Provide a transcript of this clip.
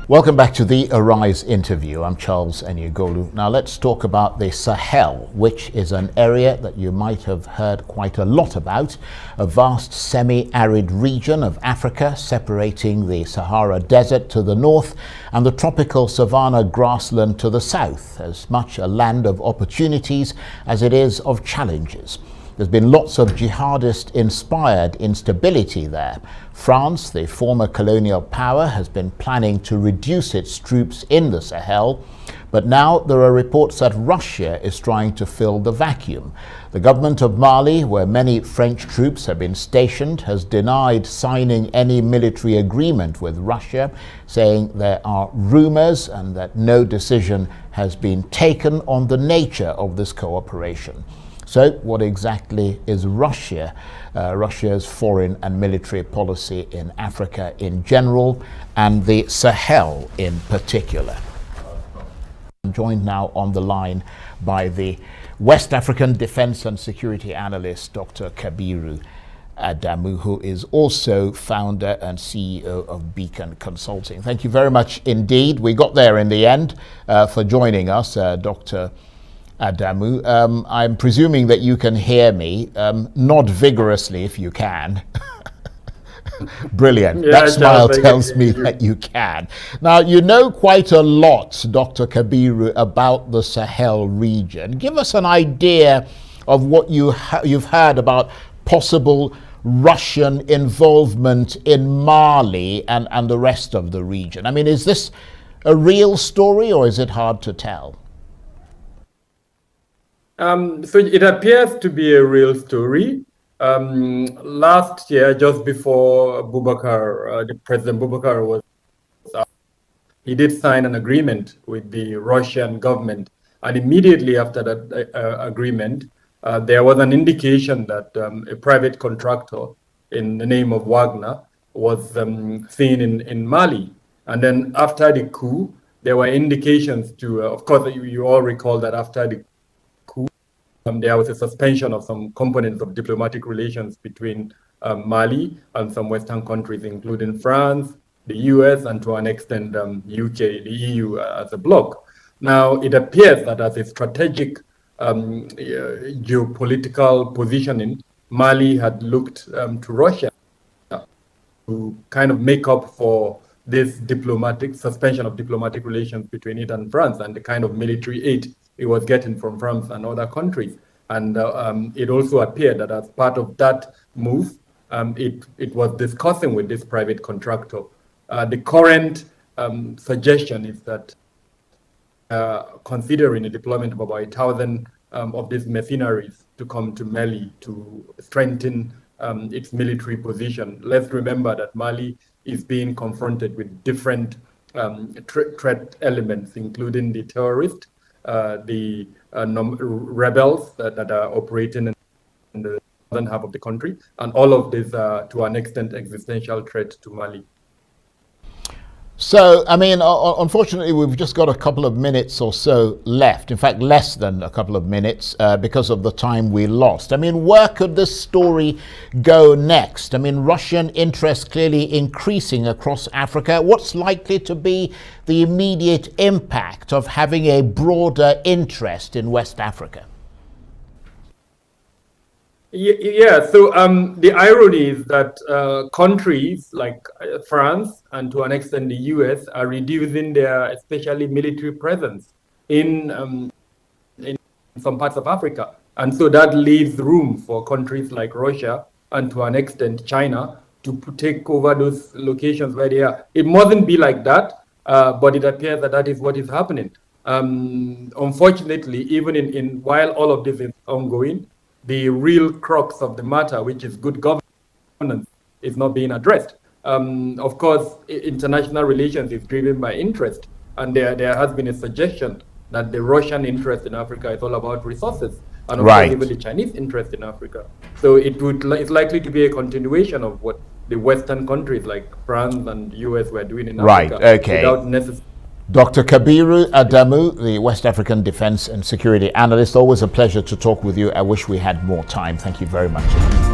Welcome back to the Arise interview. I'm Charles Enyegolu. Now let's talk about the Sahel, which is an area that you might have heard quite a lot about, a vast semi-arid region of Africa separating the Sahara Desert to the north and the tropical savanna grassland to the south, as much a land of opportunities as it is of challenges. There's been lots of jihadist-inspired instability there. France, the former colonial power, has been planning to reduce its troops in the Sahel, but now there are reports that Russia is trying to fill the vacuum. The government of Mali, where many French troops have been stationed, has denied signing any military agreement with Russia, saying there are rumors and that no decision has been taken on the nature of this cooperation. So what exactly is Russia's foreign and military policy in Africa in general and the Sahel in particular? I'm joined now on the line by the West African defense and security analyst, Dr. Kabiru Adamu, who is also founder and CEO of Beacon Consulting. Thank you very much indeed. We got there in the end for joining us, Dr. Adamu. I'm presuming that you can hear me. Nod vigorously if you can. Brilliant. Yeah, that smile tells me that you can. Now, you know quite a lot, Dr. Kabiru, about the Sahel region. Give us an idea of what you've heard about possible Russian involvement in Mali and the rest of the region. I mean, is this a real story or is it hard to tell? So it appears to be a real story. Last year, just before the President Boubacar was out, he did sign an agreement with the Russian government. And immediately after that agreement, there was an indication that a private contractor in the name of Wagner was seen in Mali. And then after the coup, there were indications to, of course, you all recall that after the there was a suspension of some components of diplomatic relations between Mali and some Western countries, including France, the US, and to an extent UK, the EU as a bloc. Now, it appears that as a strategic geopolitical positioning, Mali had looked to Russia to kind of make up for this suspension of diplomatic relations between it and France and the kind of military aid it was getting from France and other countries. And it also appeared that as part of that move, it was discussing with this private contractor. The current suggestion is that considering the deployment of about 1,000 of these mercenaries to come to Mali to strengthen its military position. Let's remember that Mali is being confronted with different threat elements, including the terrorists, the rebels that are operating in the southern half of the country, and all of this to an extent existential threat to Mali. So, I mean, unfortunately, we've just got a couple of minutes or so left. In fact, less than a couple of minutes because of the time we lost. I mean, where could this story go next? I mean, Russian interest clearly increasing across Africa. What's likely to be the immediate impact of having a broader interest in West Africa? Yeah, so the irony is that countries like France and to an extent the US are reducing their especially military presence in some parts of Africa. And so that leaves room for countries like Russia and to an extent China to take over those locations where they are. It mustn't be like that, but it appears that is what is happening. Unfortunately, even while all of this is ongoing, the real crux of the matter, which is good governance, is not being addressed. Of course, international relations is driven by interest, and there has been a suggestion that the Russian interest in Africa is all about resources, and of course even the Chinese interest in Africa. So it's likely to be a continuation of what the Western countries like France and US were doing in Africa. Without necessarily. Dr. Kabiru Adamu, the West African Defense and Security Analyst, always a pleasure to talk with you. I wish we had more time. Thank you very much.